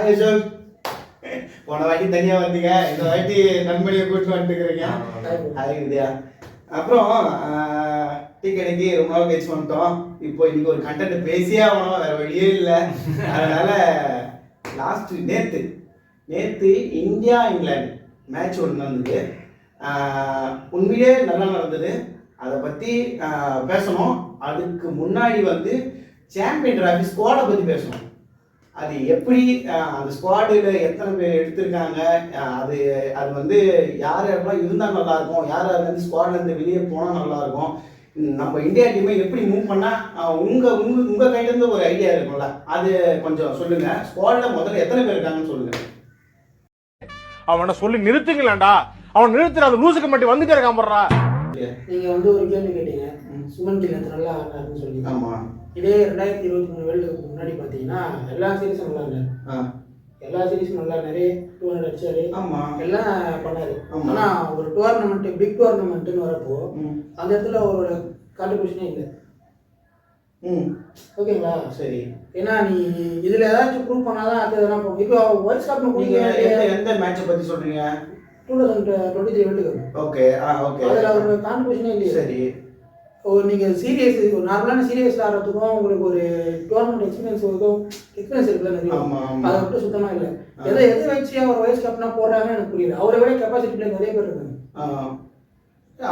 Hi Ashok. போன வாட்டி தனியாக வந்தீங்க, இந்த வாட்டி நண்பனையை கூப்பிட்டு வந்துட்டுக்கிறீங்க. ஹாய் வித்யா. அப்புறம் டீ கடைக்கு ரொம்ப நாள் கழிச்சு வந்துட்டோம். இப்போ இன்னைக்கு ஒரு கண்டென்ட் பேசியே ஆகணும், வேற வழியே இல்லை. அதனால நேற்று இந்தியா இங்கிலாந்து மேட்ச் ஒன்று நடந்தது. உண்மையிலே நல்லா நடந்தது. அதை பற்றி பேசணும். அதுக்கு முன்னாடி சாம்பியன் டிராஃபி ஸ்குவாடை பற்றி பேசணும். அது எப்படி அந்த ஸ்குவாடில் எத்தனை பேர் எடுத்திருக்காங்க, அது யார் யாரெல்லாம் இருந்தால் நல்லாயிருக்கும், யார் யார் ஸ்குவாட்லேருந்து வெளியே போனால் நல்லாயிருக்கும், நம்ம இந்தியா டீமை எப்படி மூவ் பண்ணால் உங்கள் கையிலேருந்து ஒரு ஐடியா இருக்கும்ல, அது கொஞ்சம் சொல்லுங்கள். ஸ்குவாடில் முதல்ல எத்தனை பேர் இருக்காங்கன்னு சொல்லுங்கள். அவனை சொல்லி நிறுத்துங்களேன்டா, அவன் நிறுத்துற அந்த லூசுக்கு மட்டும் வந்துட்டே இருக்கான் போடுறா. நீங்க ஒரு கேள்வி கேட்டீங்க, சுமன் கில் நல்லா ஆடுறாருன்னு சொல்லி. ஆமா, இதே 2023 வேர்ல்டு கப் முன்னாடி பாத்தீங்கன்னா எல்லா சீரீஸும் நல்லா இருந்தாரு. எல்லா சீரீஸும் நல்லா நிறைய 200 அடிச்சாரு. ஆமா, எல்லாம் பண்ணாரு. ஆனா ஒரு டோர்னமெண்ட், பிக் டோர்னமெண்ட்னு வரப்போ அந்த இடத்துல அவரோட கான்ட்ரிபியூஷனே இல்லை. ஓகேங்களா? சரி. ஏன்னா நீ இதுல ஏதாச்சும் ப்ரூவ் பண்ணாதான் அது எதனா போகும். இப்போ வேர்ல்ட் கப் நீங்க எந்த மேட்சை பத்தி சொல்றீங்க? 2023 வேர்ல்டு கப். Okay, okay. அதுல அவரோட கான்ட்ரிபியூஷனே இல்லை. சரி. நீங்க சீரியஸ், ஒரு நார்மலான சீரியஸ் ஆடுறதுக்கும் உங்களுக்கு ஒரு டோர்னமெண்ட் எக்ஸ்பீரியன்ஸ் இருக்குல்ல நிறைய, அதை மட்டும் சுத்தமா இல்லை. எதை வச்சு அவர் வைஸ் கேப்டனா போடுறாங்கன்னு எனக்கு புரியல. அவரை விட கெப்பாசிட்டி பிளேயர் நிறைய பேர் இருக்காங்க.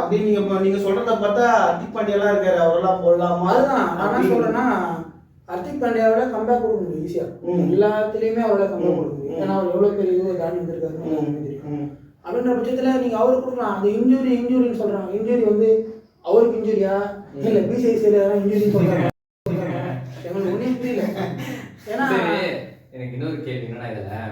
அப்படி நீங்க சொல்றத பார்த்தா ஹர்திக் பாண்டியாலாம் இருக்காரு, அவரெல்லாம் போடலாமா? அதுதான் நான் என்ன சொல்றேன்னா, ஹர்திக் பாண்டியாவோட கம்பேக் கொடுக்க முடியும் ஈஸியா. எல்லாத்துலயுமே அவரோட கம்பேக் கொடுக்க முடியும். ஏன்னா அவர் எவ்வளவு பெரிய இது தாண்டி வந்திருக்காரு அப்படின்ற பட்சத்துல நீங்க அவருக்கு கொடுக்கலாம். அந்த இன்ஜுரின்னு சொல்றாங்க. இன்ஜுரி அவருக்கு இன்ஜுரியா இல்ல பிசிசில இன்ஜுரின்னு சொல்றாங்க. எங்களுக்கு ஒண்ணே புரியல. ஏன்னா எனக்கு இன்னொரு கேள்வி என்னன்னா, இதுல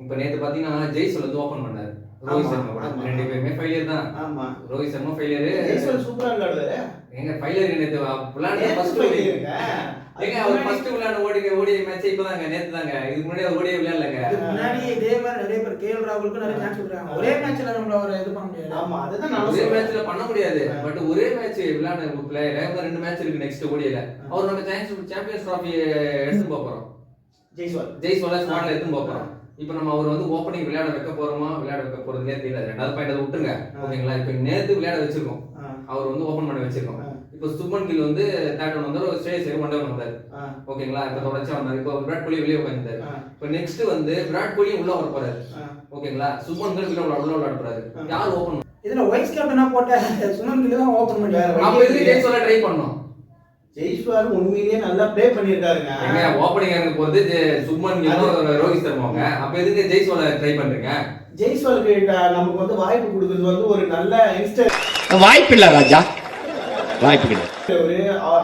இப்ப நேத்து பாத்தீங்கன்னா ஜெய்சல் ஓபன் பண்ணாரு. ரோஹித் சர்மா கூட 2 பேருமே ஃபெயிலியர் தான். ஆமா, ரோஹித் சர்மா ஃபெயிலியர், ஜெய்சல் சூப்பரா விளையாடுவாரு. எங்க ஃபெயிலியர் நேத்து விளையாடுற ஃபர்ஸ்ட் ஃபெயிலியர். ஏங்க அவர் ஃபர்ஸ்ட் விளையாட ஓடி மேட்ச் இப்பதாங்க, நேத்து தாங்க. இதுக்கு முன்னாடி அவர் ஓடியே விளையாடலங்க. இதுக்கு முன்னாடி இதே மாதிரி நிறைய பேர் கேஎல் ராகுலுக்கு நிறைய சான்ஸ் கொடுத்தாங்க. ஒரே மேட்ச்ல நம்மள அவரை இது பண்ண முடியாது. ஆமா, அதுதான் நான் ஒரே மேட்ச்ல பண்ண முடியாது. பட் ஒரே மேட்ச் விளையாட பிளேயர் 2 மேட்ச் இருக்கு நெக்ஸ்ட் ஓடியில. அவர் நம்ம சாம்பியன்ஸ் ட்ராஃபி எடுத்து போறோம். ஜெய்ஸ்வால் ஸ்குவாட்ல எடுத்து போறோம். இப்போ நம்ம அவர் ஓப்பனிங் விளையாட வைக்க போறதுனே தெரியல. ரெண்டாவது பாயிண்ட் அதை விட்டுருங்க, ஓகேங்களா? இப்போ நேத்து விளையாட வச்சிருக்கோம், அவர் ஓபன் பண்ண வச்சிருக்கோம். இப்போ சுமன் கில் தேர்ட் ஒன் வந்தாரு, ஸ்டேஜ் 1 வந்தாரு, ஓகேங்களா? இப்போ தொடர்ச்சியா வந்தாரு. இப்போ விராட் கோலி வெளியே உட்கார்ந்தாரு. இப்போ நெக்ஸ்ட் விராட் கோலி உள்ள வர போறாரு, ஓகேங்களா? சுமன் கில் உள்ள விளையாட போறாரு. யார் ஓபன் இதுல வைஸ் கேப்டனா போட்ட சுமன் கில் தான் ஓபன் பண்ணுவாரு. அப்ப எதுக்கு ஜெய்ஸ்வால ட்ரை பண்ணோம்? ஜெய்ஸ்வால் உண்மையிலேயே நல்லா ப்ளே பண்ணிருக்காருங்க. ஏங்க ஓபனிங் இறங்க போறது சுமன் கில், ரோஹித் சர்மாங்க. அப்ப எதுக்கு ஜெய்ஸ்வால ட்ரை பண்றீங்க? ஜெய்ஸ்வாலுக்கு நமக்கு வாய்ப்பு கொடுக்கிறது ஒரு நல்ல யங்ஸ்டர். வாய்ப்பு இல்ல ராஜா, வாய்ப்பு கிடையாது. ஒரு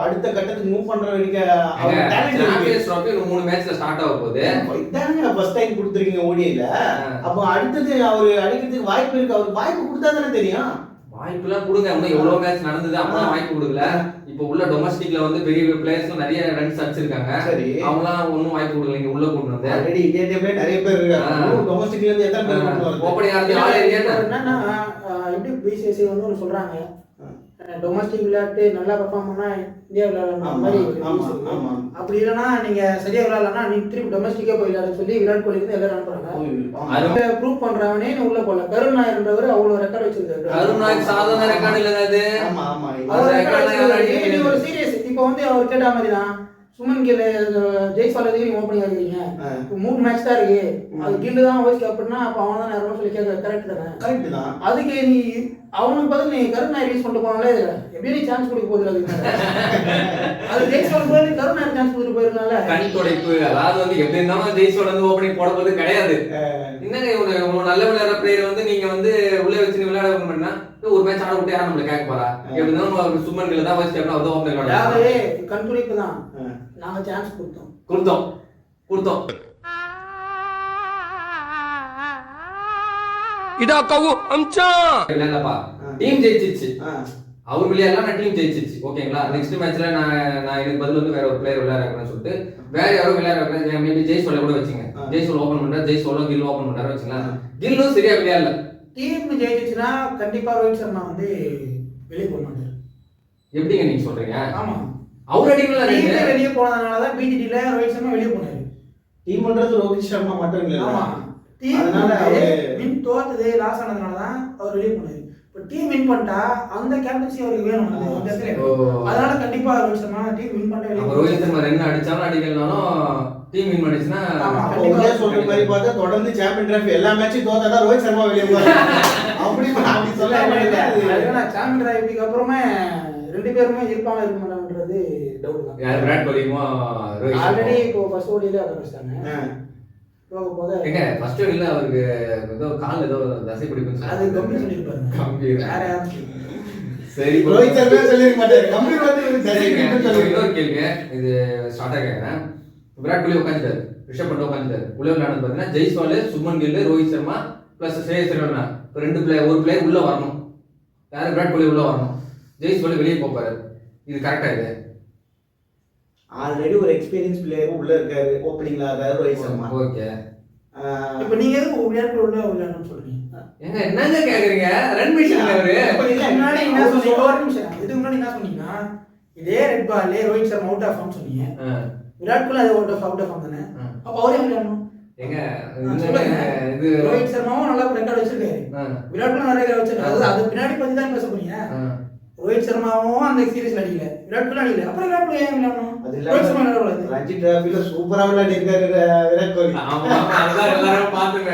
அடுத்த கட்டத்துக்கு மூவ் பண்ற வரைக்கும் அவர் டாலன்ட் சாம்பியன்ஸ் ட்ராஃபி 3 மேட்ச்ல ஸ்டார்ட் ஆக போகுது. இதாங்க ஃபர்ஸ்ட் டைம் கொடுத்துருக்கீங்க ஓடிஐல. அப்ப அடுத்தது அவர் அடிக்கிறதுக்கு வாய்ப்பு இருக்கு. அவர் வாய்ப்பு கொடுத்தா தானே தெரியும். வாய்ப்புலாம் கொடுங்க. இன்னும் எவ்வளவு மேட்ச் நடந்தது, அப்பதான் வாய்ப்பு கொடுக்கல. இப்போ உள்ள டொமஸ்டிக்ல பெரிய பிளேயர்ஸ் நிறைய ரன்ஸ் அடிச்சிருக்காங்க. சரி, அவங்கலாம் ஒன்னும் வாய்ப்பு கொடுக்கல. இங்க உள்ள கொண்டு வந்து ஆல்ரெடி இந்தியா டீம்ல நிறைய பேர் இருக்காங்க. டொமஸ்டிக்ல இருந்து எத்தனை பேர் கொண்டு வராங்க? ஓபனிங் ஆடுறது ஆளே இல்லையா? என்னன்னா எப்படி பிசிசி ஒன்னு சொல்றாங்க, டொமஸ்டிக் விளையாட்டு நல்லா பெர்ஃபார்ம் பண்ணா இந்தியா விளையாடலாம் மாதிரி. அப்படி இல்லைன்னா நீங்க சரியா விளையாடலன்னா நீ திருப்பி டொமஸ்டிக்கே போய் விளையாட சொல்லி விராட் கோலி இருந்து எல்லாரும் அனுப்புறாங்க. ப்ரூவ் பண்றவனே உள்ள போல. கருண் நாயர்ன்றவர் அவ்வளவு ரெக்கார்ட் வச்சிருக்காரு. கருண் நாயர் சாதாரண ரெக்கார்ட் இல்லங்க அது. ஆமா ஆமா, இது ஒரு சீரியஸ். இப்போ அவர் கேட்ட மாதிரி தான் சுமன் கில் ஜெய்ஸ்வால் எதுக்கு ஓப்பனிங் ஆகிருக்கீங்க? 3 மேட்ச் தான் இருக்கு, அது கில் தான் வைஸ் கேப்டன்னா அப்ப அவன் தான் நேரம் சொல்லி கேட்க கரெக்ட் தானே? கரெக்ட் தான். அதுக்கு நீ அவனுக்கு பதில் நீ கருண் நாயர் யூஸ் பண்ணிட்டு போனாலே எப்படி நீ சான்ஸ் கொடுக்க போகுது? அது ஜெய்ஸ்வால் போய் கருண் நாயர் சான்ஸ் கொடுத்து போயிருந்தால கண் துடைப்பு. அதாவது எப்படி இருந்தாலும் ஜெய்ஸ்வால் ஓப்பனிங் போட போது கிடையாது. என்னங்க ஒரு நல்ல விளையாடுற பிளேயர் நீங்க உள்ளே வச்சு விளையாட பண்ணா ஒரு மேட்ச் ஆட விட்டு யாரும் நம்மள கேட்க போறா? எப்படி இருந்தாலும் சுமன் கில் தான் வைஸ் கேப்டன், அவர் ஓப்பனிங் விளையாடுறாரு. கண் துடைப்பு தான். நாங்க சான்ஸ் கொடுத்தோம். இதா கவு அம்சா இல்லப்பா, டீம் ஜெயிச்சிச்சு. அவர் விளையாடலாம், நான் டீம் ஜெயிச்சிச்சு, ஓகேங்களா? நெக்ஸ்ட் மேட்ச்ல நான் எனக்கு பதில் வேற ஒரு பிளேயர் விளையாடுறேன்னு சொல்லிட்டு வேற யாரோ விளையாடுறாங்க. மேபி ஜெய்ஸ்வால் கூட வச்சுங்க. ஜெய்ஸ்வால் ஓபன் பண்றாரு, ஜெய்ஸ்வாலும் கில் ஓபன் பண்றாரு வச்சுங்களா? கில்லும் சரியா விளையாடல. டீம் ஜெயிச்சிச்சுன்னா கண்டிப்பா ரோஹித் சர்மா வெளியே போக மாட்டாரு. எப்படிங்க நீங்க சொல்றீங்க? ஆமா, அவர் அடிக்கல, வெளியே போனதுனாலதான் பிஜிடில ரோஹித் சர்மா வெளியே போனாரு. டீம்ன்றது ரோஹித் சர்மா மட்டும் இல்ல. ஆமா டீம் அதனால வின் தோத்தது லாஸ் ஆனதுனால தான் அவர் வெளியே போனாரு. இப்போ டீம் வின் பண்ணிட்டா அந்த கேப்டன்சி அவருக்கு வேணும் அந்த இடத்துல. அதனால கண்டிப்பா ரோஹித் சர்மா டீம் வின் பண்ண வெளியே. ரோஹித் சர்மா ரன் அடிச்சாலும் அடிக்கலனாலும் டீம் வின் பண்ணிச்சுன்னா கண்டிப்பா சொல்ற மாதிரி பார்த்தா தொடர்ந்து சாம்பியன் டிராஃபி எல்லா மேட்சும் தோத்தாதான் ரோஹித் சர்மா வெளியே போறாரு. அப்படி சொல்ல முடியாது. சாம்பியன் டிராஃபிக்கு அப்புறமே ரெண்டு பேருமே இருப்பாங்க இருக்க மாட்டாங்கன்றது டவுட் தான். யார் விராட் கோலியுமோ ரோஹித் ஆல்ரெடி இப்போ ஃபர்ஸ்ட் ஓடியில அதை வச்சிட்டாங்க. போக போக எங்க ஃபர்ஸ்ட் ஓடியில அவருக்கு ஏதோ கால் ஏதோ தசை பிடிக்குன்னு அது கம்பி சொல்லியிருப்பாரு. கம்பீர். வேற யாரும் சரி ரோஹித் சர்மா சொல்லிருக்க மாட்டாரு. கம்பீர் வந்து சரிங்க. இன்னொரு கேள்வி இது ஸ்டார்ட் ஆகிறேன். விராட் கோலி உட்காந்துட்டாரு, ரிஷப் பண்ட் உட்காந்துட்டாரு. உள்ள விளையாடுறது பார்த்தீங்கன்னா ஜெய்ஸ்வால், சுப்மன் கில், ரோஹித் சர்மா பிளஸ் ஸ்ரேயஸ் ஐயர். இப்போ ரெண்டு பிளேயர், ஒரு பிளேயர் உள்ள வரணும். யாரு? விராட் கோலி உள்ள வரணும், ஜெய்ஸ்வால் வெளியே போப்பாரு. இது கரெக்டா? இது ஆல்ரெடி ஒரு எக்ஸ்பீரியன்ஸ் பிளேயர் உள்ள இருக்காரு, ஓப்பனிங்ல ஆகாரு ரோஹித் சர்மா. ஓகே. இப்போ நீங்க எதுக்கு விளையாட்டு உள்ள விளையாடணும்னு சொல்றீங்க? ஏங்க என்னங்க கேக்குறீங்க? ரன் மிஷன் அவரு. முன்னாடி என்ன சொன்னீங்க? ஒரு நிமிஷம். இதுக்கு முன்னாடி என்ன சொன்னீங்கன்னா இதே ரெட் பால்ல Rohit Sharma out of form சொன்னீங்க. விராட் கோலி அது அவுட் ஆஃப் ஃபார்ம் தானே. அப்ப அவரே விளையாடணும். ஏங்க இது ரோஹித் சர்மாவும் நல்லா ரெக்கார்ட் வச்சிருக்காரு, விராட் கோலி நிறைய ரெக்கார்ட் வச்சிருக்காரு. அது பின்னாடி பத்தி தான் பேச போறீங்க. ரோஹித் சர்மாவும் அந்த சீரிஸ்ல அடிக்கல, விராட் கோலி அடிக்கல. அப்புறம் விராட் கோலி ஏன் விளையாடணும்? ரோஹித் சர்மா விளையாடக்கூடாது. ரஞ்சி டிராஃபில சூப்பரா விளையாடிருக்காரு விராட் கோலி. ஆமா அதான் எல்லாரும் பாத்துங்க.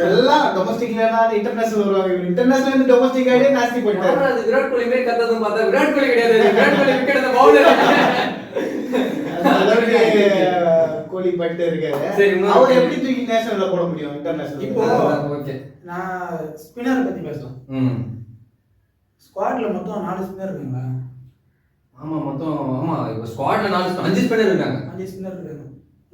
எல்லாம் டொமஸ்டிக்ல இருந்து இன்டர்நேஷனல் வருவாங்க. இன்டர்நேஷனல் இருந்து டொமஸ்டிக் ஆடியே நாஸ்தி பண்ணிட்டாரு. அது விராட் கோலி மாதிரி கத்ததும் பார்த்தா விராட் கோலி கிடையாது. விராட் கோலி விக்கெட் அந்த பவுலர். கோலி பண்ணிட்டு இருக்காரு. சரி, அவர் எப்படி தூக்கி நேஷனல்ல போட முடியும் இன்டர்நேஷனல்? இப்போ ஓகே, நான் ஸ்பின்னர் பத்தி பேசலாம். ஸ்குவாட்ல மொத்தம் 4 ஸ்பின்னர் இருக்காங்க. ஆமா மொத்தம் ஆமா இப்போ ஸ்குவாட்ல 5 ஸ்பின்னர் இருக்காங்க. 5 ஸ்பின்னர் இருக்காங்க.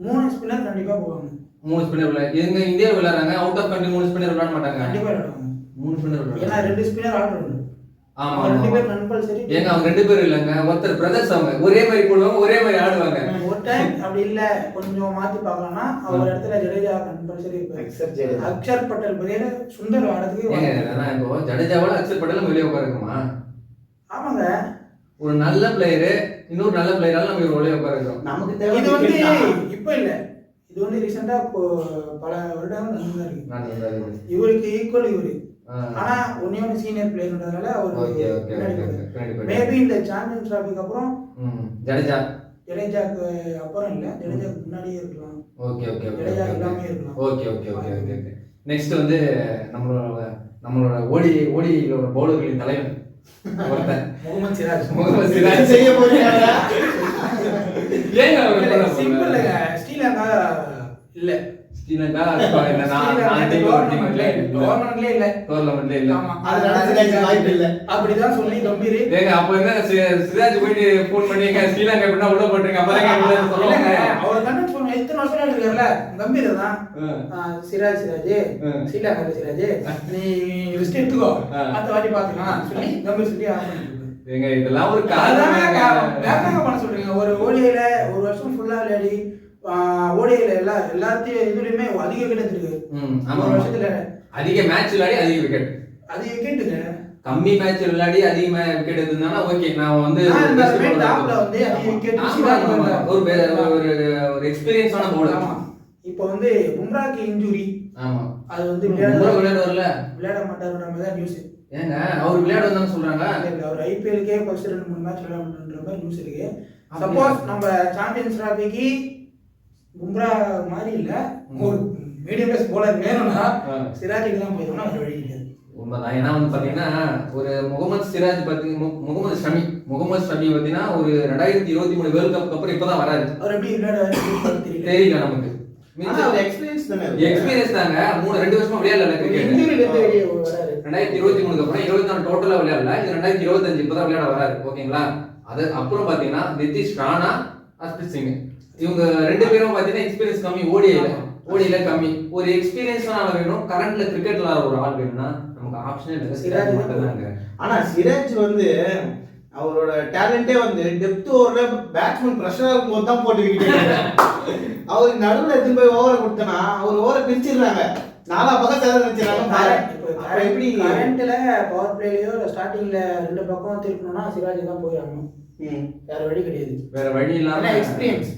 3 ஸ்பின்னர் கண்டிப்பா போவாங்க. 3 ஸ்பின்னர் எங்க இந்தியா விளையாடுறாங்க. அவுட் ஆஃப் கண்ட்ரி 3 ஸ்பின்னர் விளையாட மாட்டாங்க. கண்டிப்பா விளையாடுவாங்க. 3 ஸ்பின்னர் ஏன்னா விளையாடுறாங்க. 2 ஸ்பின்னர் ஆல்ரவுண்டர். ஆமா ரெண்டு பேர் கம்பல்சரி. ஏங்க அவங்க 2 பேர் இல்லங்க, ஒருத்தர் பிரதர்ஸ். அவங்க ஒரே மாதிரி போடுவாங்க, ஒரே மாதிரி ஆடுவாங்க. ஒரு டைம் அப்படி இல்ல கொஞ்சம் மாத்தி பார்க்கலாம்னா அவர் இடத்துல ஜடேஜா கம்பல்சரி இருப்பாரு. அக்ஷர் பட்டேல் பதிலா சுந்தர் ஆடுறதுக்கு ஏங்க நான் இப்போ ஜடேஜாவோட அக்ஷர் பட்டேல் வெளியே உட்காருக்குமா? ஆமாங்க. ஒரு நல்ல பிளேயர் இன்னொரு நல்ல பிளேயரால நம்ம வெளியே உட்காருக்கோம். நமக்கு தேவை இது வந்து இப்போ இல்ல, இது வந்து ரீசெண்டா பல வருடங்கள் நடந்துருக்கு. இவருக்கு ஈக்குவல் இவரு. ஆனா ஒன்னே சீனியர் பிளேயர்ன்றதால அவர் மேபி இந்த சாம்பியன்ஸ் டிராஃபிக்கு அப்புறம் ஜடேஜாக்கு அப்புறம் இல்ல, ஜடேஜாக்கு முன்னாடியே இருக்கலாம். ஓகே ஓகே ஜடேஜா எல்லாமே இருக்கலாம். Okay okay okay okay. Next வந்து நம்மளோட ஓடியோட பவுலர்களின் தலைவன் ஒருத்தன் முகமது சிராஜ் செய்ய போறீங்க. ஏங்க சிம்பிள் ஸ்ரீலங்கா இல்ல, ஸ்ரீலங்கா டோர்னமெண்ட்லயே இல்ல. அதனால சிராஜ் வாய்ப்பு இல்ல அப்படிதான் சொல்லி கம்பீர். ஏங்க அப்ப என்ன சிராஜ் போயிட்டு போன் பண்ணி ஸ்ரீலங்கா எப்படின்னா உள்ள போட்டுருங்க அப்பதான் சொல்லுவாங்க. அவர் கண்டக்ட் பண்ண இத்தனை வருஷம் இருக்காருல்ல கம்பீர் தான். சிராஜ் ஸ்ரீலங்கா சிராஜ் நீ லிஸ்ட் எடுத்துக்கோ, அடுத்த வாட்டி பாத்துக்கலாம் சொல்லி கம்பீர் சொல்லி ஏங்க இதெல்லாம் ஒரு காரணம் பண்ண சொல்றீங்க. ஒரு ஓடிஐல ஒரு வருஷம் ஃபுல்லா விளையாடி ஓடிஐல எல்லாத்தையும் இதுலயுமே அதிக விக்கெட் எடுத்துருக்கு. ஒரு வருஷத்துல அதிக மேட்ச் விளையாடி அதிக விக்கெட். அதிக விக்கெட்டுங்க. கம்மி மேட்ச் விளையாடி அதிக விக்கெட் எடுத்தா ஓகே. நான் வந்து ஒரு எக்ஸ்பீரியன்ஸான பவுலர். இப்போ வந்து பும்ராக்கு இன்ஜூரி. ஆமா அது வந்து விளையாட மாட்டாருன்ற மாதிரி தான் நியூஸ். ஏங்க அவர் விளையாட வந்தான்னு சொல்றாங்க. அவர் ஐபிஎல்கே ஃபர்ஸ்ட் 2-3 மேட்ச் விளையாடுன்ற மாதிரி நியூஸ் இருக்கு. சப்போஸ் நம்ம சாம்பியன்ஸ் டிராஃபிக்கு பும்ரா மாதிரி இல்ல ஒரு மீடியம் பேஸ் பவுலர் வேணும்னா சிராஜுக்கு தான் போயிடும்னா அது வழி கிடையாது. உண்மைதான். ஏன்னா வந்து பாத்தீங்கன்னா ஒரு முகமது சிராஜ் முகமது ஷமி பாத்தீங்கன்னா ஒரு 2023 வேர்ல்ட் கப் அப்புறம் இப்பதான் வராரு. அவர் எப்படி விளையாட தெரியல நமக்கு. எக்ஸ்பீரியன்ஸ் தாங்க. 2 வருஷமா விளையாடல கிரிக்கெட். 2023 அப்புறம் 24 டோட்டலா விளையாடல. இது 2025 இப்பதான் விளையாட வராரு. ஓகேங்களா? அது அப்புறம் பாத்தீங்கன்னா நிதிஷ் ராணா, ஹர்ஷ்பிரீத் சிங் இவங்க 2 பேரும் பாத்தீங்கன்னா எக்ஸ்பீரியன்ஸ் கம்மி. ஓடியில கம்மி. ஒரு எக்ஸ்பீரியன்ஸான ஆள் வேணும். கரண்ட்ல கிரிக்கெட்ல ஒரு ஆள் வேணும்னா நமக்கு ஆப்ஷனே இல்லை. சிராஜ் மட்டும்தாங்க. ஆனா சிராஜ் வந்து அவரோட டேலண்டே வந்து டெப்த் ஓவர்ல பேட்ஸ்மேன் பிரஷரா இருக்கும்போது தான் போட்டு விக்கெட். அவருக்கு நடுவில் எடுத்து போய் ஓவரை கொடுத்தனா அவர் ஓவரை பிரிச்சிடுறாங்க. 4 பக்கம் சேதம் வச்சிடறாங்க. அப்புறம் எப்படி கரண்ட்ல பவர் பிளேலயோ ஸ்டார்டிங்ல ரெண்டு பக்கம் திருப்பணும்னா சிராஜ் தான் போய் ஆகணும். வேற வழி கிடையாது. வேற வழி இல்லாம எக்ஸ்பீரியன்ஸ்.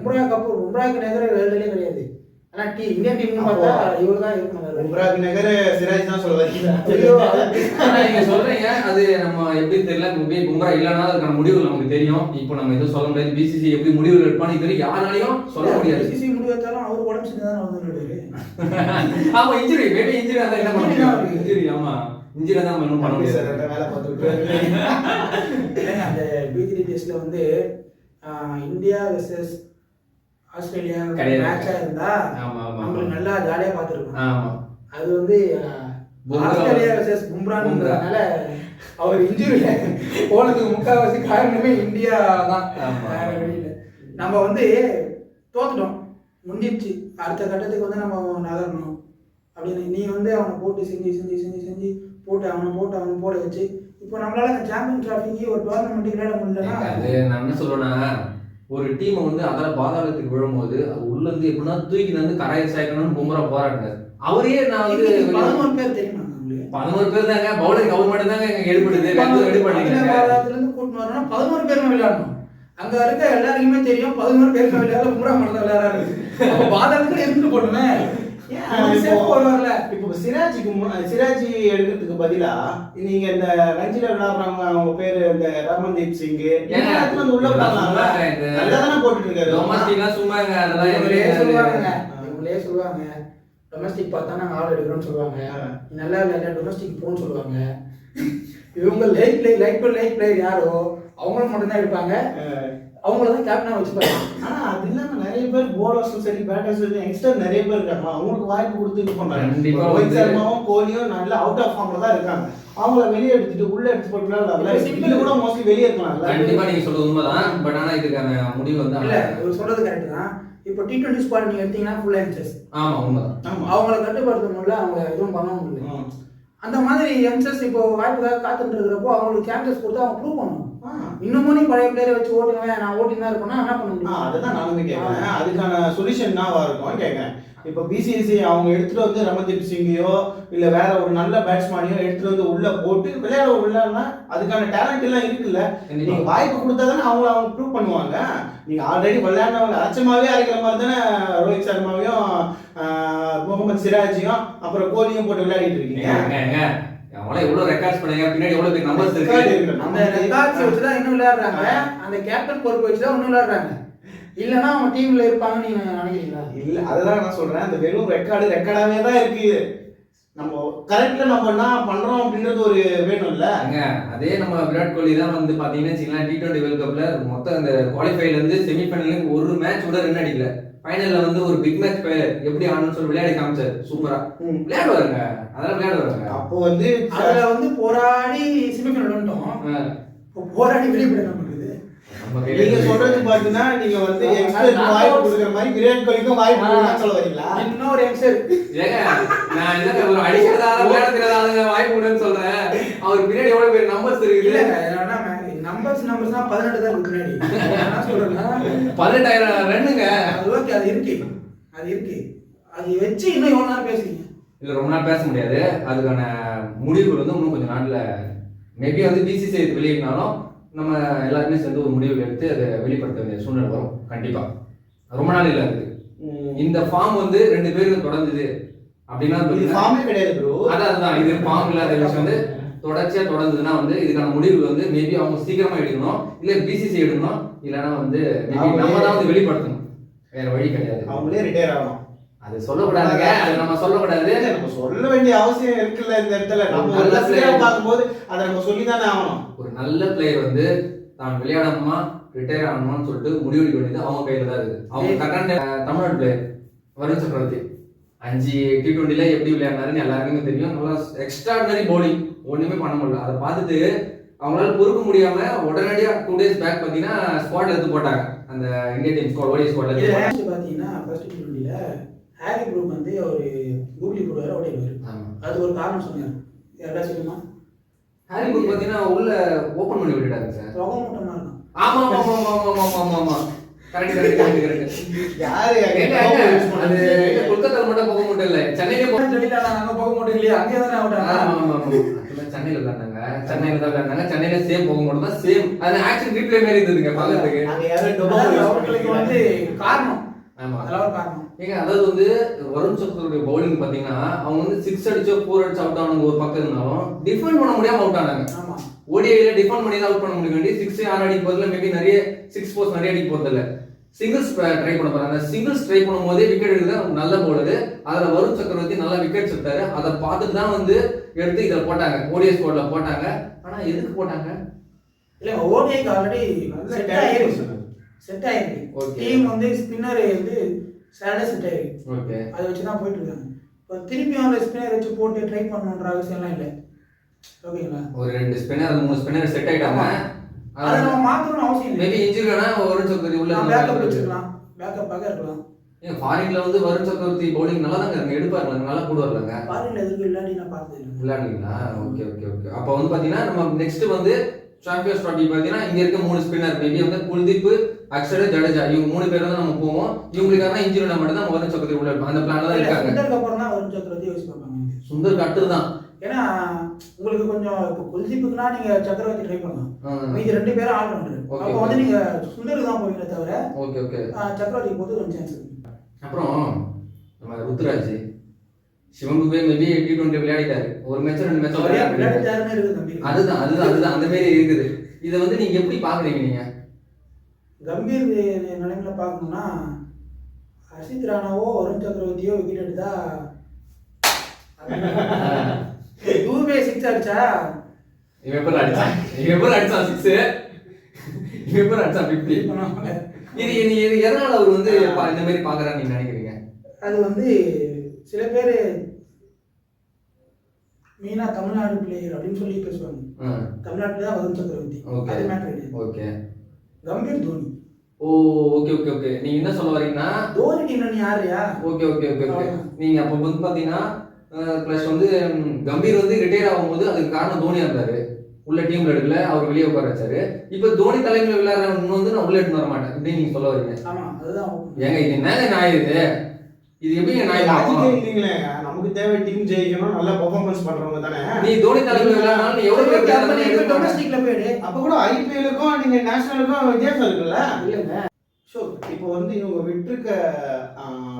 பும்ராக்கு நகர வேர்ல்டுலயே கிடையாது. ஆனா இந்தியன் டீம்னு பார்த்தா இவர் தான் இருக்கணும். பும்ராக்கு நகர சிராஜ் தான் சொல்லுவாங்க. நீங்க சொல்றீங்க அது நம்ம எப்படி தெரியல. பும்ரா இல்லைன்னா அதுக்கான முடிவு நமக்கு தெரியும். இப்போ நம்ம எதுவும் சொல்ல முடியாது. பிசிசி எப்படி முடிவு எடுப்பான்னு இது யாராலையும் சொல்ல முடியாது. பிசிசி முடிவு எடுத்தாலும் அவர் உடம்பு சரிதான் வந்துடுவாரு. ஆமா இன்ஜுரி மேபி இன்ஜுரி இருந்தா என்ன பண்ண முடியும்? இன்ஜுரி ஆமா இன்ஜுரி தான் நம்ம இன்னும் பண்ண முடியாது. வேலை பார்த்துட்டு அந்த B3 டெஸ்ட்ல வந்து இந்தியா வெர்சஸ் ஆஸ்திரேலியா மேட்சா இருந்தா நம்மளுக்கு நல்லா ஜாலியா பார்த்துருக்கோம். ஆமா அது வந்து ஆஸ்திரேலியா வெர்சஸ் பும்ரான்றதுனால அவர் இன்ஜுரியில போனதுக்கு முக்கால்வாசி காரணமே இந்தியா தான். நம்ம வந்து தோத்துட்டோம், முடிஞ்சிடுச்சு, அடுத்த கட்டத்துக்கு வந்து நம்ம நகரணும் அப்படின்னு நீ வந்து அவனை போட்டு செஞ்சு போட்டு அவனை போட வச்சு இப்போ நம்மளால சாம்பியன் டிராஃபிக்கு ஒரு டோர்னமெண்ட் விளையாட முடியலன்னா அது நான் என்ன சொல்றேன்னா ஒரு டீம் வந்து அதில் பாதாளத்துக்கு விழும்போது அது உள்ள இருந்து எப்படின்னா தூக்கி வந்து கராய சாய்க்கணும்னு பும்ரா போராடினார். அவரே நான் வந்து 11 பேர் தெரியுமா உங்களுக்கு? 11 பேர் தாங்க பவுலிங் அவர் மட்டும் தாங்க எடுபடுது ரெடி பண்ணிக்கிறேன். கூட்டிட்டு வரணும்னா 11 பேருமே விளையாடணும். அங்க இருக்க எல்லாருக்குமே தெரியும் 11 பேருமே விளையாட பும்ரா மட்டும் தான் விளையாடுறாரு. பாதாளத்துல இருந்து போடுமே. இப்போ சிராஜ் எடுக்கிறதுக்கு பதிலா நீங்க இந்த ரஞ்சில விளையாடுறவங்க அவங்க பேரு இந்த ரமன்தீப் சிங் உள்ள நல்லதானே போட்டுட்டு இருக்காரு. இவங்களே சொல்லுவாங்க டொமஸ்டிக் பார்த்தா நாங்க ஆள் எடுக்கிறோம்னு சொல்லுவாங்க. நல்லா இல்ல டொமஸ்டிக் போன்னு சொல்லுவாங்க. இவங்க லைக் பிளேயர் யாரோ அவங்கள மட்டும் தான் எடுப்பாங்க. அவங்களதான் கேப்டனா வச்சுப்பாங்க. ஆனா அது இல்லாம நிறைய பேர் போலர்ஸும் சரி பேட்டர்ஸும் சரி யங்ஸ்டர் நிறைய பேர் இருக்காங்க. அவங்களுக்கு வாய்ப்பு கொடுத்து இது பண்றாங்க. ரோஹித் சர்மாவும் கோலியும் நல்ல அவுட் ஆஃப் ஃபார்ம்ல தான் இருக்காங்க. அவங்கள வெளியே எடுத்துட்டு உள்ள எடுத்து போட்டுலாம் சிம்பிள் கூட மோஸ்ட்லி வெளியே இருக்கலாம். கண்டிப்பா நீங்க சொல்றது உண்மைதான். பட் ஆனா இதுக்கான முடிவு வந்து இல்ல இவர் சொல்றது கரெக்ட் தான். இப்போ T20 ஸ்குவாட் நீங்க எடுத்தீங்கன்னா ஃபுல் யங்ஸ்டர்ஸ். ஆமா உண்மைதான். அவங்கள கட்டுப்படுத்த முடியல, அவங்க எதுவும் பண்ண முடியல. அந்த மாதிரி யங்ஸ்டர்ஸ் இப்போ வாய்ப்புக்காக காத்துட்டு இருக்கிறப்போ அவங்களுக்கு சான்சஸ் கொடுத்து அவங்க ப்ரூவ் பண்ணணும். இன்னமும் நீ பழைய பிளேயரை வச்சு ஓட்டுவேன் நான் ஓட்டி தான் இருப்பேன்னா என்ன பண்ண முடியும்? அதுதான் நானுமே கேட்கறேன். அதுக்கான சொல்யூஷன் என்னவா இருக்கும் கேட்கறேன். இப்போ பிசிசி அவங்க எடுத்துட்டு வந்து ரமன்தீப் சிங்கையோ இல்ல வேற ஒரு நல்ல பேட்ஸ்மேனையோ எடுத்துட்டு வந்து உள்ள போட்டு விளையாடனா அதுக்கான டேலண்ட் எல்லாம் இருக்குல்ல. நீங்க வாய்ப்பு கொடுத்தாதானே அவங்க ப்ரூவ் பண்ணுவாங்க. நீங்க ஆல்ரெடி விளையாடுறவங்க அச்சமாவே அரைக்கிற மாதிரி தானே ரோஹித் சர்மாவையும் முகமது சிராஜையும் அப்புறம் கோலியும் போட்டு விளையாடிட்டு இருக்கீங்க. அவங்களே எவ்வளவு ரெக்கார்ட்ஸ் பண்ணீங்க, பின்னாடி எவ்வளவு பேர் நம்பர்ஸ் இருக்கு. அந்த ரெக்கார்ட்ஸ் வச்சு தான் இன்னும் விளையாடுறாங்க. அந்த கேப்டன் பொறுப்பு வச்சு தான் இன்னும் விளையாடுறாங்க. இல்லனா அவங்க டீம்ல இருப்பாங்க நீங்க நினைக்கிறீங்களா? இல்ல அதுதான் நான் சொல்றேன். அந்த வெறும் ரெக்கார்டாவே தான் இருக்கு. நம்ம கரெக்ட்ல நம்ம என்ன பண்றோம் அப்படின்றது ஒரு வேணும்ல. அதே நம்ம விராட் கோலி தான் வந்து பாத்தீங்கன்னா T20 வேர்ல்ட் கப்ல மொத்தம் அந்த குவாலிஃபைல இருந்து செமிஃபைனலுக்கு ஒரு மேட்ச் கூட ரன் அடிக்கல. ஃபைனல்ல வந்து ஒரு பிக் மேட்ச் பிளேயர் எப்படி ஆடணும்னு சொல்லி விளையாடி காமிச்சாரு. சூப்பரா விளையாடுவாங்க. அதெல்லாம் விளையாடுவாங்க. அப்போ வந்து அதுல வந்து போராடி செமிஃபைனல் வந்துட்டோம். போராடி வெளியே போயிட நமக்கு. நீங்க சொல்றது பாத்தீங்கன்னா நீங்க வந்து எக்ஸ்பர்ட் வாய்ப்பு கொடுக்கிற மாதிரி விராட் கோலிக்கும் வாய்ப்பு கொடுக்கணும்னு சொல்ல வரீங்களா? இன்னொரு எக்ஸ்பர்ட் ஏங்க நான் என்ன ஒரு அடிக்கிறதால விளையாடுறதால வாய்ப்பு கொடுன்னு சொல்றேன். அவர் பின்னாடி எவ்வளவு பேர் நம்பர்ஸ் இருக்கு? இல்ல நம்பர்ஸ் தான் 18 தான் இருக்கு பின்னாடி. நான் சொல்றேன்னா 18,000 ரன்னுங்க. அது ஓகே, அது இருக்கு. அது வச்சு இன்னும் எவ்வளவு நேரம் பேசுறீங்க? இல்ல ரொம்ப நாள் பேச முடியாது. அதுக்கான முடிவுகள் வந்து இன்னும் கொஞ்சம் நாள்ல மேபி வந்து பிசிசி வெளியிட்டாலும் நம்ம எல்லாருமே சேர்ந்து ஒரு முடிவு எடுத்து அதை வெளிப்படுத்த வேண்டிய சூழ்நிலை வரும். கண்டிப்பா ரொம்ப நாள் இல்ல இருக்கு. இந்த ஃபார்ம் வந்து 2 பேருக்கு தொடர்ந்தது அப்படின்னா ஃபார்மே கிடையாது ப்ரோ. அதான் இது ஃபார்ம் இல்லாத விஷயம் வந்து தொடர்ச்சியா தொடர்ந்ததுன்னா வந்து இதுக்கான முடிவு வந்து மேபி அவங்க சீக்கிரமா எடுக்கணும், இல்ல பிசிசி எடுக்கணும், இல்லைன்னா வந்து நம்ம தான் வந்து வெளிப்படுத்தணும். வேற வழி கிடையாது. அவங்களே ரிட்டையர் ஆகணும். அது சொல்லக்கூடாதுங்க. அது நம்ம சொல்லக்கூடாது. நம்ம சொல்ல வேண்டிய அவசியம் இருக்குல்ல இந்த இடத்துல. நம்ம நல்ல பிளேயர் பார்க்கும்போது அதை நம்ம சொல்லிதானே ஆகணும். ஒரு நல்ல பிளேயர் வந்து தான் விளையாடணுமா ரிட்டையர் ஆகணுமான்னு சொல்லிட்டு முடிவெடுக்க வேண்டியது அவங்க கையில தான் இருக்குது. அவங்க கரெக்டான தமிழ்நாடு பிளேயர் வருண் சக்கரவர்த்தி 5 T20ல எப்படி விளையாடுனாருன்னு எல்லாருக்குமே தெரியும். நல்லா எக்ஸ்ட்ராடினரி பவுலிங், ஒண்ணுமே பண்ண முடியல. அதை பார்த்துட்டு அவங்களால பொறுக்க முடியாம உடனடியா 2 days பேக் பாத்தீங்கன்னா ஸ்குவாட்ல எடுத்து போட்டாங்க. அந்த இந்தியா டீம் ஸ்குவாட் ஓடி ஸ்குவாட்ல எடுத்து பாத்தீங்கன்னா ஃபர்ஸ்ட் T20ல ஹாரி ப்ரூக் வந்து ஒரு கூகுளி போடுவாரு ஓடிடுவாரு. அது ஒரு காரணம் சொன்னாரு. யாரா சொல்லுமா? ஹாரி ப்ரூக் பாத்தீங்கன்னா உள்ள ஓபன் பண்ணி விட்டுட்டாங்க சார். ரொக மூட்டமா இருக்கும். ஆமா கரெக்ட். யாரு அது கொல்கத்தால மட்டும் போக முடியல, சென்னையில சொல்லிட்டாங்க அங்க போக மாட்டோம் இல்லையா அங்கே தானே அவுட் சென்னையில விளையாண்டாங்க சென்னையில சேம் போக மட்டும் தான் சேம் அது ஆக்ஷன் ரீப்ளே மாதிரி இருந்ததுங்க பாக்கிறதுக்கு அவங்களுக்கு வந்து காரணம் ஆமா அதெல்லாம் காரணம் ஏங்க அதாவது வந்து வருண் சக்கரவர்த்தியோட பவுலிங் பாத்தீங்கன்னா அவங்க வந்து 6 அடிச்சோ 4 அடிச்சு அவுட் ஆனவங்க ஒரு பக்கம் இருந்தாலும் டிஃபெண்ட் பண்ண முடியாம அவுட் ஆனாங்க. ஆமா ஓடிஐல டிஃபெண்ட் பண்ணி தான் அவுட் பண்ண முடியும் வேண்டி 6 6 அடிக்க போறதுல மேபி நிறைய 6 போஸ்ட் நிறைய அடிக்க போறது இல்ல சிங்கிள்ஸ் ட்ரை பண்ண போறாங்க. அந்த சிங்கிள்ஸ் ட்ரை பண்ணும்போதே விக்கெட் எடுக்க நல்ல பவுலர் அதுல வருண் சக்கரவர்த்தி நல்லா விக்கெட்ஸ் எடுத்தாரு. அதை பார்த்துட்டு தான் வந்து எடுத்து இதை போட்டாங்க ஓடிஐ ஸ்குவாட்ல போட்டாங்க. ஆனா எதுக்கு போட்டாங்க இல்ல ஓடிஐக்கு ஆல்ரெடி செட் ஆயிருக்கு டீம் வந்து ஸ்பின்னர் வந்து சாடே செட் ஆயிருக்கு. ஓகே அதை வச்சு தான் போயிட்டு இருக்காங்க. இப்போ திருப்பி அந்த ஸ்பின்னர் வச்சு போட்டு ட்ரை பண்ணணுன்ற அவசியம்லாம் இல்லை. ஓகேங்களா ஒரு 2 ஸ்பின்னர் 3 ஸ்பின்னர் செட் ஆயிட்டாங்க. அதை நம்ம மாத்தணும்னு அவசியம் இல்லை. மேபி இன்ஜுரினா வருண் சக்கரவர்த்தி உள்ள பேக்கப் வச்சுக்கலாம் பேக்கப்பாக இருக்கலாம். ஏன் ஃபாரின்ல வந்து வருண் சக்கரவர்த்தி பவுலிங் நல்லா தாங்க இருங்க எடுப்பாருங்க நல்லா போடுவாருங்க. ஃபாரின்ல எதுக்கு விளையாடி நான் பார்த்தது இல்லை. விளையாடுங்களா ஓகே ஓகே ஓகே. அப்போ வந்து பாத்தீங்கன்னா நம்ம நெக்ஸ்ட் வந்து சாம்பியன்ஸ் ட்ராஃபி பாத்தீங்கன்னா இங்க இருக்க 3 ஸ்பின்னர் மேபி வந்து குல்தீப் அக்ஷர் ஜடேஜா இவங்க 3 பேர் தான் நம்ம போவோம். இவங்களுக்கான இன்ஜுரி மட்டும் தான் வருண் சக்கரவர்த்தி உள்ள அந்த பிளான்ல தான் இருக்காங்க. சுந்தருக்கு அப்புறம் தான் வருண் சக்கரவர்த்தி யோசிச்சு பார்ப்பாங்க. சுந்தர் கட்டு தான் ஏன்னா உங்களுக்கு கொஞ்சம் இப்போ குல்தீப்புக்குனா நீங்க சக்கரவர்த்தி ட்ரை பண்ணலாம். மீதி 2 பேரும் ஆல் ரவுண்டர். அப்போ வந்து நீங்க சுந்தருக்கு தான் போவீங்களே தவிர ஓகே ஓகே சக்கரவர்த்தி போது கொஞ்சம் சான்ஸ் இருக்கு. அப்புறம் நம்ம ருத்ராஜ் சிவம்புவே மேபி T20 விளையாடிட்டாரு. ஒரு மேட்ச் 2 மேட்ச் விளையாடிட்டாருன்னு இருக்கு கம்பீர். அதுதான் அந்த மாதிரி இருக்குது. இதை வந்து நீங்க எப்படி பாக்குறீங்க நீங்க கம்பீர் நிலைமையில பார்க்கணும்னா ஹர்ஷித் ராணாவோ வருண் சக்கரவர்த்தியோ விக்கெட் எடுத்தா டூவே 6 அடிச்சா இவன் எப்ப அடிச்சான் 6 இவன் எப்ப அடிச்சான் 50 இது எதனால அவர் வந்து இந்த மாதிரி பாக்குறான்னு நீங்க நினைக்கிறீங்க? அது வந்து சில பேர் மெயினா தமிழ்நாடு பிளேயர் அப்படின்னு சொல்லி பேசுவாங்க. தமிழ்நாட்டுல தான் வருண் சக்கரவர்த்தி அது மேட்டர் இல்லை. ஓகே கம்பீர் தோனி. ஓ ஓகே ஓகே ஓகே. நீங்க என்ன சொல்ல வரீங்கன்னா தோனி டீம்ல நீ யாரையா? Okay okay okay okay. நீங்க அப்போ வந்து பாத்தீங்கன்னா பிளஸ் வந்து கம்பீர் வந்து ரிட்டையர் ஆகும்போது அதுக்கு காரணம் தோனியா இருந்தாரு. உள்ள டீம்ல எடுக்கல அவர் வெளியே உட்கார வச்சாரு. இப்ப தோனி தலைமையில விளையாடுறவங்க வந்து நான் உள்ள எடுத்து வர மாட்டேன் அப்படின்னு நீங்க சொல்ல வரீங்க. ஆமா அதுதான் ஏங்க இது என்னங்க நியாயம் இது எப்படி நியாயம் இல்லைங்களே? நமக்கு தேவை டீம் ஜெயிக்கணும் நல்ல பெர்ஃபார்மன்ஸ் பண்றவங்க தானே. நீ தோனி தலைமையில விளையாடுனாலும் நீ எவ்வளவு டொமஸ்டிக்ல போயிடு. அப்ப கூட ஐபிஎலுக்கும் நீங்க நேஷனலுக்கும் வித்தியாசம் இருக்குல்ல? இல்லங்க ஷோர். இப்போ வந்து இவங்க விட்டுருக்க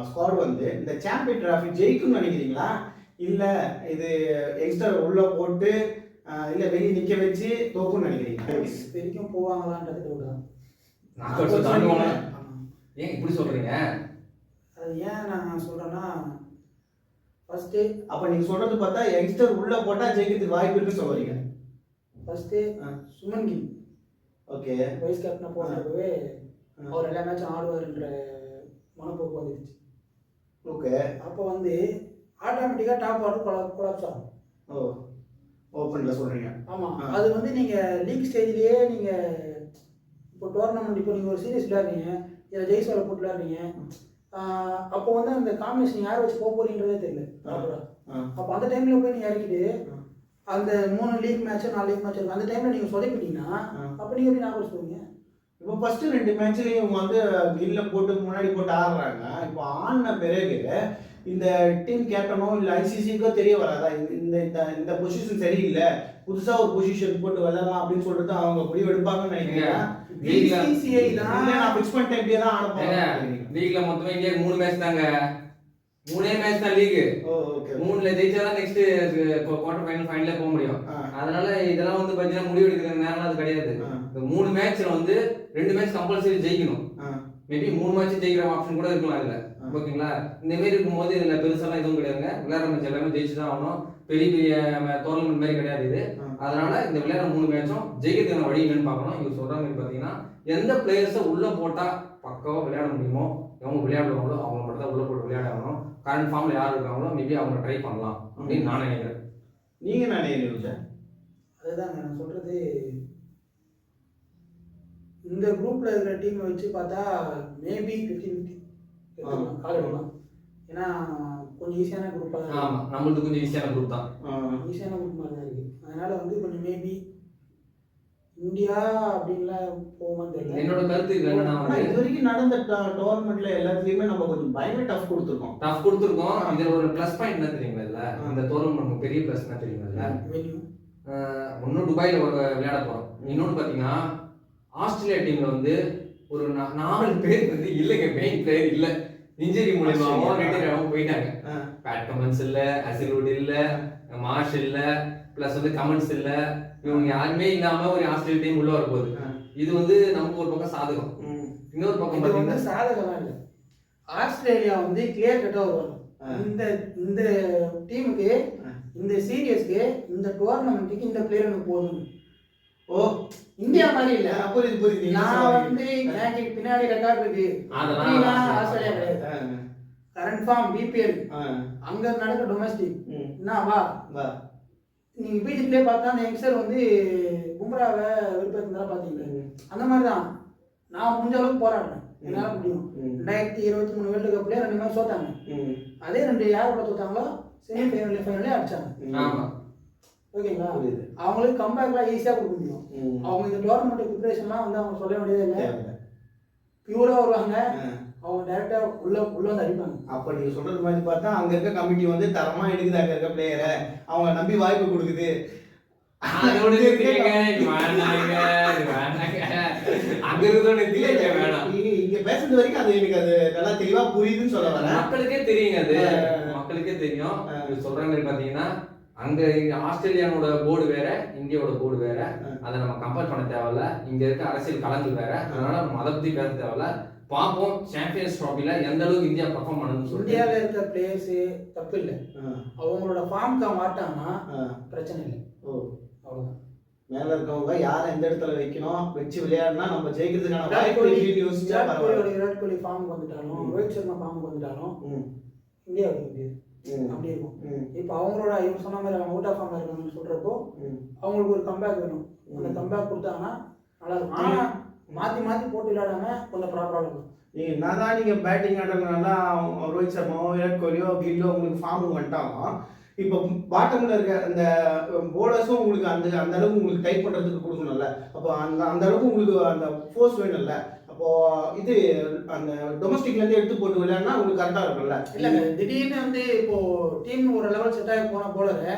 ஸ்குவாட் வந்து இந்த சாம்பியன் டிராஃபி ஜெயிக்கும்னு நினைக்கிறீங்களா? இல்ல இது யங்ஸ்டர் உள்ள போட்டு இல்ல வெளியே நிக்க வச்சு தோக்கும்னு நினைக்கிறீங்க? வரைக்கும் போவாங்களான்றது டவுட் தான். ஏன் இப்படி சொல்றீங்க? அது ஏன் நான் சொல்றேன்னா ஃபர்ஸ்ட் அப்ப நீங்க சொல்றது பார்த்தா யங்ஸ்டர் உள்ள போட்டா ஜெயிக்கிறதுக்கு வாய்ப்பு இருக்குன்னு சொல்றீங்க. First Shubman Gill okay vice கேப்டனா போனப்பவே அவர் எல்லா மேட்சும் ஆடுவார்ன்ற மனப்போக்கு வந்துடுச்சு. ஓகே அப்போ வந்து ஆட்டோமேட்டிக்கா டாப் ஆர்டர் கொலாப்ஸ் ஆகும். ஓ ஓப்பன்ல சொல்றீங்க. ஆமா அது வந்து நீங்க லீக் ஸ்டேஜ்லயே நீங்க இப்போ டோர்னமெண்ட் இப்போ நீங்க ஒரு சீரிஸ் விளையாடுறீங்க இல்ல ஜெய்ஸ்வால போட்டு விளையாடுறீங்க அப்போ வந்து அந்த காம்பினேஷன் யாரை வச்சு போக போறீங்கன்றதே தெரியல. அப்போ அந்த டைம்ல போய் நீங்க இறக்கிட்டு அந்த 3 லீக் மேட்ச் 4 லீக் மேட்ச் இருக்கும் அந்த டைம்ல நீங்க சொதப்பிட்டீங்கன்னா அப்போ நீங்க எப்படி ஞாபகம் வச்சுக்கோங்க? இப்போ ஃபர்ஸ்ட் 2 மேட்ச்லயும் இவங்க வந்து கில்ல போட்டு முன்னாடி போட்டு ஆடுறாங்க. இப்போ ஆடின பிறகு இந்த டீம் கேப்டனோ இல்ல ஐசிசிக்கோ தெரிய வராதா இந்த இந்த பொசிஷன் சரியில்லை புதுசா ஒரு பொசிஷன் போட்டு விளையாடலாம் அப்படின்னு சொல்லிட்டு அவங்க முடிவு எடுப்பாங்கன்னு நினைக்கிறேன். பிசிசிஐ தான் நான் ஃபிக்ஸ் பண்ணிட்ட இப்படியே தான் ஆட போறேன். லீக்ல மொத்தமா இந்தியாக்கு 3 மேட்ச் தாங்க. 3 மேட்ச் தான் லீக். ஓகே 3ல ஜெயிச்சா தான் நெக்ஸ்ட் குவார்டர் ஃபைனல்ல போக முடியும். அதனால இதெல்லாம் வந்து பாத்தீங்கன்னா முடிவு எடுக்கிற நேரம் அது கிடையாது. இந்த 3 மேட்ச்ல வந்து 2 மேட்ச் கம்பல்சரி ஜெயிக்கணும். மேபி 3 மேட்ச் ஜெயிக்கிற ஆப்ஷன் கூட இருக்கலாம் இதுல. ஓகேங்களா? இந்த மாதிரி இருக்கும்போது இதுல பெருசாலாம் எதுவும் கிடையாதுங்க. விளையாடுற மேட்ச் எல்லாமே ஜெயிச்சு தான் ஆகணும். பெரிய பெரிய டோர்னமெண்ட் மாதிரி கிடையாது இது. அதனால இந்த விளையாடுற 3 மேட்சும் ஜெயிக்கிறதுக்கான வழி என்னன்னு பார்க்கணும். இவர் சொல்ற மாதிரி பாத்தீங்கன்னா எந்த பிளேயர்ஸை உள்ள போட்டா பக்காவா விளையாட முடியுமோ அவங்க விளையாடுவாங்களோ அவங்க மட்டும் தான் உள்ள போட்டு விளையாடணும். கரண்ட் ஃபார்ம்ல யார் இருக்காங்களோ மேபி அவங்க ட்ரை பண்ணலாம் அப்படின்னு நான் நினைக்கிறேன். நீங்க என்ன நினைக்கிறீங்க? அதுதான் நான் சொல்றது. இந்த குரூப்ல இருக்கிற டீமை வச்சு பார்த்தா மேபி 50-50 கால் எடுக்கலாம். ஏன்னா கொஞ்சம் ஈஸியான குரூப்பாக தான். ஆமா நம்மளுக்கு கொஞ்சம் ஈஸியான குரூப் தான். ஈஸியான குரூப் மாதிரி தான் இருக்கு. அதனால வந்து கொஞ்சம் மேபி இந்தியா அப்படின்லாம் போகுமான்னு தெரியல. என்னோட கருத்து இது என்னன்னா ஆனா வந்து இது வரைக்கும் நடந்த டோர்னமெண்ட்ல எல்லாத்துலயுமே நம்ம கொஞ்சம் பயங்கர டஃப் கொடுத்துருக்கோம். டஃப் கொடுத்துருக்கோம். இதுல ஒரு ப்ளஸ் பாயிண்ட் என்ன தெரியுங்களா? இந்த டோர்னமெண்ட் பெரிய ப்ளஸ் என்ன தெரியுங்களா? வென்யூ. ஒன்னும் துபாயில ஒரு விளையாட போறோம். இன்னொன்னு பாத்தீங்கன்னா ஆஸ்திரேலியா டீம்ல வந்து ஒரு 4 பேர் வந்து இல்லைங்க, மெயின் பிளேயர் இல்ல, இன்ஜுரி மூலமா ரிட்டையர் ஆகாம போயிட்டாங்க. பேட் கமெண்ட்ஸ் இல்ல, அசில்வுட் இல்ல, மார்ஷ் இல்ல, பிளஸ் வந்து கமெண்ட்ஸ் இல்ல, இவங்க யாருமே இல்லாம ஒரு ஆஸ்திரேலியா டீம் உள்ள வரப்போகுது. இது வந்து நமக்கு ஒரு பக்கம் சாதகம். இன்னொரு பக்கம் இது வந்து பாத்தீங்கன்னா சாதகமா இல்லை. ஆஸ்திரேலியா வந்து கிளியர் கட்டா வருவாங்க. இந்த டீமுக்கு, இந்த சீரியஸ்க்கு, இந்த டோர்னமெண்ட்டுக்கு இந்த பிளேயர் எனக்கு போதும். ஓ, இந்தியா மாதிரி இல்ல. புரியுது. நான் வந்து எனக்கு பின்னாடி ரெக்கார்ட் இருக்கு, அதெல்லாம் ஆஸ்திரேலியா கிடையாது. கரண்ட் ஃபார்ம் பிபிஎல், அங்க நடக்கிற டொமஸ்டிக் என்ன வா. நீங்க பிஜிபிலே பார்த்தா அந்த யங்ஸ்டர் வந்து பும்ராவை விருப்பத்தினால பாத்தீங்களா, அந்த மாதிரி தான் நான் முடிஞ்ச அளவுக்கு போராடுறேன், என்னால முடியும். 2023 வேர்ல்டு கப்ல 2 மேட்ச் தோத்தாங்க. அதே 2 யார் கூட தோத்தாங்களோ செமி ஃபைனல் ஃபைனலே அடிச்சாங்க. ஆமா, ஓகேங்களா? அவங்களுக்கு கம்பேக்லாம் ஈஸியா கொடுக்க முடியும். அவங்க இந்த டோர்னமெண்ட் ப்ரிப்பரேஷன்லாம் வந்து அவங்க சொல்ல வேண்டியதே இல்லை. பியூரா வருவாங்க, அவங்க டைரக்டா உள்ள வந்து அடிப்பாங்க. அப்ப நீங்க சொல்றது மாதிரி பார்த்தா அங்க இருக்க கமிட்டி வந்து தரமா எடுக்குது, அங்க இருக்க பிளேயரை அவங்க நம்பி வாய்ப்பு கொடுக்குது. அதோட நிறுத்திக்கங்க, இது வேணாங்க, இது வேணாங்க, அங்க இருந்தோட நிறுத்திக்கங்க, வேணாம். இங்க பேசுறது வரைக்கும் அது எனக்கு அது நல்லா தெளிவா புரியுதுன்னு சொல்ல வரேன். மக்களுக்கே தெரியுங்க, அது மக்களுக்கே தெரியும். இது சொல்ற மாதிரி பாத்தீங்கன்னா அங்க ஆஸ்திரேலியானோட போர்டு வேற, இந்தியாவோட போர்டு வேற, அதை நம்ம கம்பேர் பண்ண தேவையில்ல. இங்க இருக்க அரசியல் களங்கள் வேற, அதனால நம்ம அதை பத்தி பேச தேவையில்ல. பாப்போம் சாம்பியன்ஸ் ட்ராஃபில எந்த அளவுக்கு இந்தியா பெர்ஃபார்ம் பண்ணுன்னு சொல்லி. இந்தியாவில் இருக்க பிளேயர்ஸ் தப்பு இல்லை, அவங்களோட ஃபார்முக்கு மாட்டாங்கன்னா பிரச்சனை இல்லை. அவ்வளவுதான். மேல இருக்கவங்க யார் எந்த இடத்துல வைக்கணும், வச்சு விளையாடினா நம்ம ஜெயிக்கிறதுக்கான வாய்ப்பு யோசிச்சா பரவாயில்ல. விராட் கோலி ஃபார்முக்கு வந்துட்டாலும், ரோஹித் சர்மா ஃபார்முக்கு வந்துட்டாலும் இந்தியா அப்படி இருக்கும். இப்போ அவங்களோட இவங்க சொன்ன மாதிரி அவங்க அவுட் ஆஃப் ஃபார்ம்ல இருக்காங்கன்னு சொல்றப்போ அவங்களுக்கு ஒரு கம்பேக் வேணும். அந்த கம்பேக் கொடுத்தாங்கன்னா நல்லா இருக்கும். ஆனா மாத்தி போட்டு விளையாடாம கொஞ்சம் ப்ராப்பரா இருக்கும். நீங்க என்னதான் நீங்க பேட்டிங் ஆடுறதுனால ரோஹித் சர்மாவோ விராட் கோலியோ கில்லோ உங்களுக்கு ஃபார்முக்கு வந்துட்டாலும், இப்போ பாட்டம்ல இருக்க அந்த போலர்ஸும் உங்களுக்கு அந்த அளவுக்கு உங்களுக்கு டைப் பண்றதுக்கு கொடுக்கணும்ல. அப்போ அந்த அளவுக்கு உங்களுக்கு அந்த ஃபோர்ஸ் வேணும்ல. அப்போ இது அந்த டொமஸ்டிக்ல இருந்து எடுத்து போட்டு விளையாடினா உங்களுக்கு கரெக்டா இருக்கும்ல. இல்லங்க, திடீர்னு வந்து இப்போ டீம் ஒரு லெவல் செட் ஆகி போன போலரை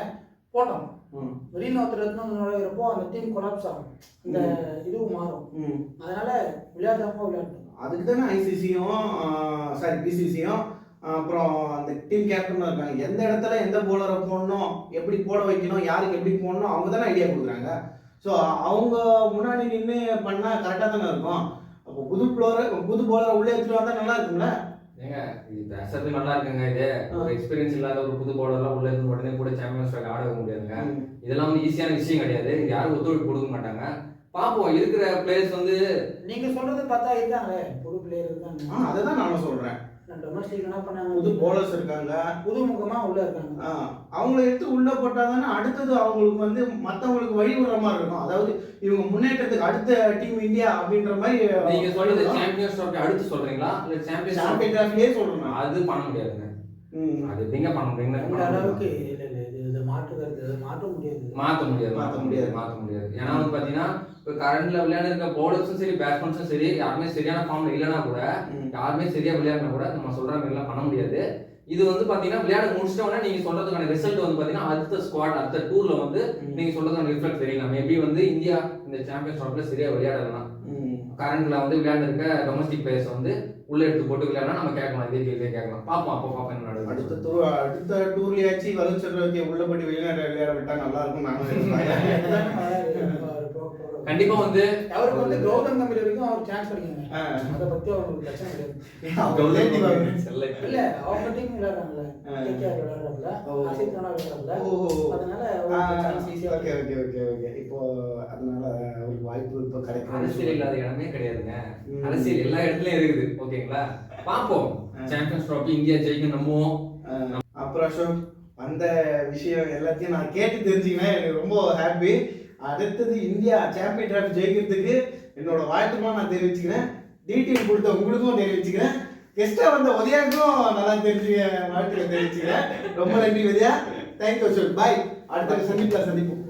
போட்டோம், வெளியில ஒருத்தர் நுழையிறப்போ அந்த டீம் கொலாப்ஸ் ஆகும், இந்த இதுவும் மாறும். அதனால விளையாடாம விளையாடணும். அதுக்கு தானே ஐசிசியும் பிசிசியும் அப்புறம் அந்த டீம் கேப்டனும் இருக்காங்க. எந்த இடத்துல எந்த போலரை போடணும், எப்படி போட வைக்கணும், யாருக்கு எப்படி போடணும், அவங்க தானே ஐடியா கொடுக்குறாங்க. ஸோ அவங்க முன்னாடி நின்று பண்ணால் கரெக்டாக தானே இருக்கும். அப்போ புது போலரை உள்ளே எடுத்துட்டு வந்தால் நல்லா இருக்கும்ல. ஏங்க இது பேசுறது நல்லா இருக்குங்க. இது ஒரு எக்ஸ்பீரியன்ஸ் இல்லாத ஒரு புது பவுலர்லாம் உள்ள இருந்து உடனே கூட சாம்பியன்ஸ் ட்ராஃபி ஆட முடியாதுங்க. இதெல்லாம் வந்து ஈஸியான விஷயம் கிடையாது. இது யாரும் ஒத்துழைப்பு கொடுக்க மாட்டாங்க. பாப்போம், இருக்கிற பிளேயர்ஸ் வந்து நீங்க சொல்றது பார்த்தா இருக்காங்க, புது பிளேயர் இருக்காங்க. அதை தான் நானும் சொல்றேன். டொமஸ்டிக் என்ன பண்ணாங்க, புது போலர்ஸ் இருக்காங்க, புது முகமா உள்ள இருக்காங்க. அவங்கள எடுத்து உள்ள போட்டாதானே அடுத்தது அவங்களுக்கு வந்து மற்றவங்களுக்கு வழி விடுற மாதிரி இருக்கும். அதாவது இவங்க முன்னேற்றத்துக்கு அடுத்த டீம் இந்தியா அப்படின்ற மாதிரி. நீங்க சொல்றது சாம்பியன்ஸ் ட்ராஃபி அடுத்து சொல்றீங்களா இல்ல சாம்பியன் ட்ராஃபியே சொல்றேன்? அது பண்ண முடியாதுங்க. அது எப்படிங்க பண்ண முடியுங்க? அந்த அளவுக்கு இது மாற்ற முடியாது. ஏன்னா வந்து பாத்தீங்கன்னா இப்போ கரண்ட்ல விளையாட இருக்க பவுலர்ஸும் சரி, பேட்ஸ்மேன்ஸும் சரி, யாருமே சரியான ஃபார்ம்ல இல்லைன்னா கூட, யாருமே சரியா விளையாடினா கூட நம்ம சொல்ற மாதிரி எல்லாம் பண்ண முடியாது. இது வந்து பாத்தீங்கன்னா விளையாட முடிச்சிட்டோம்னா நீங்க சொல்றதுக்கான ரிசல்ட் வந்து பாத்தீங்கன்னா அடுத்த ஸ்குவாட் அடுத்த டூர்ல வந்து நீங்க சொல்றதுக்கான ரிசல்ட் தெரியலாம். மேபி வந்து இந்தியா இந்த சாம்பியன்ஸ் ட்ராஃபில சரியா விளையாடலாம். கரண்ட்ல வந்து விளையாண்டு இருக்க டொமஸ்டிக் பிளேயர்ஸ் வந்து உள்ள எடுத்து போட்டு விளையாடலாம். நம்ம கேட்கலாம், இதே கேள்வியே கேட்கலாம். பாப்போம் என்ன நடக்குது. அடுத்த டூர்லயாச்சும் வலுச்செல்வத்தை உள்ளபடி வெளிநாடு விளையாட விட்டா நல்லா இருக்கும். கண்டிப்பா வந்து அவருக்கு வந்து கௌதம் கம்பீர் வரைக்கும் அவர் சான்ஸ் கிடைக்குங்க. அதை பத்தி அவங்களுக்கு பிரச்சனை கிடையாது. இல்ல அவங்க டீம் விளையாடுறாங்கல்ல, கேகேஆர் விளையாடுறாங்கல்ல, ஆசிப் ராணா விளையாடுறாங்கல்ல, அதனால அவருக்கு சான்ஸ் ஈஸியா. ஓகே. இப்போ அதனால அவருக்கு வாய்ப்பு இப்போ கிடைக்கும். அரசியல் இல்லாத இடமே கிடையாதுங்க. அரசியல் எல்லா இடத்துலயும் இருக்குது. ஓகேங்களா? பாப்போம், சாம்பியன்ஸ் ட்ராஃபி இந்தியா ஜெயிக்கும் நம்புவோம். அப்புறம் அசோக், அந்த விஷயம் எல்லாத்தையும் நான் கேட்டு தெரிஞ்சுக்கினேன், எனக்கு ரொம்ப ஹாப்பி. அடுத்தது இந்தியா சாம்பியன் ட்ராஃபி ஜெயிக்கிறதுக்கு என்னோட வாழ்த்துமா நான் தெரிவிச்சுக்கிறேன். டீட்டெயில் கொடுத்த உங்களுக்கும் தெரிவிச்சுக்கிறேன். கெஸ்டா வந்த உதயாவுக்கும் நல்லா வாழ்த்துக்களை தெரிவிச்சுக்கிறேன். ரொம்ப நன்றி உதயா. தேங்க்யூ அசோக். பாய். அடுத்த சந்திப்போம்.